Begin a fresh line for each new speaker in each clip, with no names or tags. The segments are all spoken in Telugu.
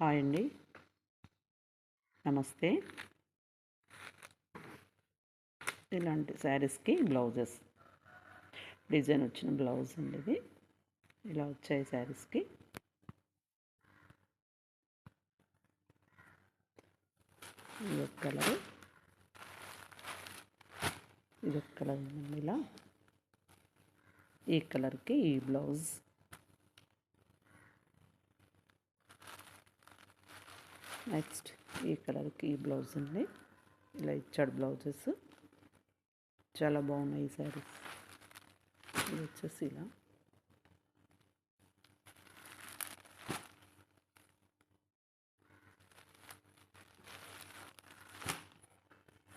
హాయ్ అండి. నమస్తే. ఇలాంటి శారీస్కి బ్లౌజెస్ డిజైన్ వచ్చిన బ్లౌజ్ అండి ఇది. ఇలా వచ్చాయి శారీస్కి. ఇదొక కలరు, ఇదొక కలర్ అండి. ఇలా ఈ కలర్కి ఈ బ్లౌజ్. నెక్స్ట్ ఈ కలర్కి ఈ బ్లౌజ్ అండి. ఇలా ఇచ్చాడు బ్లౌజెస్. చాలా బాగున్నాయి ఈ శారీస్. ఇది వచ్చేసి ఇలా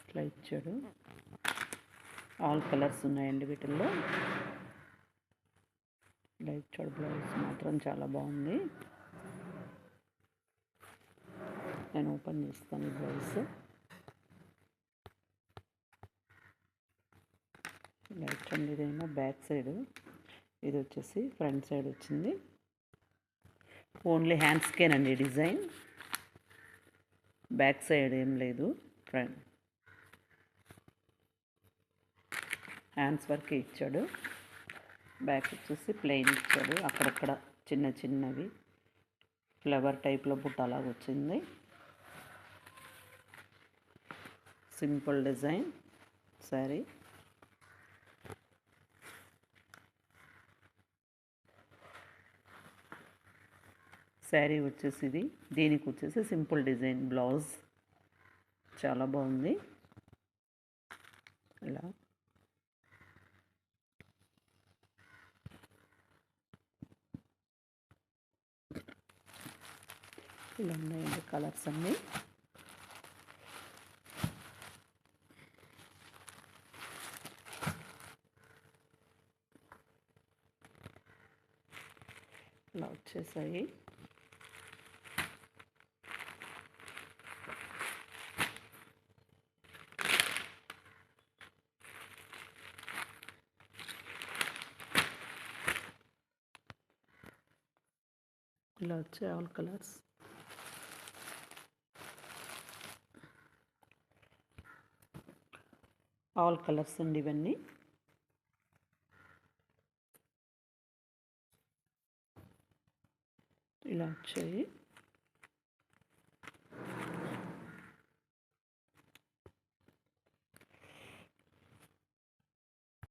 ఇట్లా ఇచ్చాడు. ఆల్ కలర్స్ ఉన్నాయండి వీటిల్లో. ఇలా ఇచ్చాడు బ్లౌజ్. మాత్రం చాలా బాగుంది. నేను ఓపెన్ చేస్తాను ఈ బ్లౌజ్. ఇలా ఇచ్చండి. ఇదేమో బ్యాక్ సైడ్, ఇది వచ్చేసి ఫ్రంట్ సైడ్ వచ్చింది. ఓన్లీ హ్యాండ్స్కేనండి డిజైన్. బ్యాక్ సైడ్ ఏం లేదు. ఫ్రంట్ హ్యాండ్స్ వరకే ఇచ్చాడు. బ్యాక్ వచ్చేసి ప్లెయిన్ ఇచ్చాడు. అక్కడక్కడ చిన్న చిన్నవి ఫ్లవర్ టైప్లో బుట్టలాగా వచ్చింది. Simple design sari. శారీ వచ్చేసి ఇది. దీనికి వచ్చేసి సింపుల్ డిజైన్ బ్లౌజ్. చాలా బాగుంది. ఇలా ఇలా ఉన్నాయండి కలర్స్ అన్నీ. ఇలా వచ్చేసాయి. ఇలా వచ్చాయి ఆల్ కలర్స్. ఆల్ కలర్స్ అండి ఇవన్నీ. ఇలా వచ్చాయి.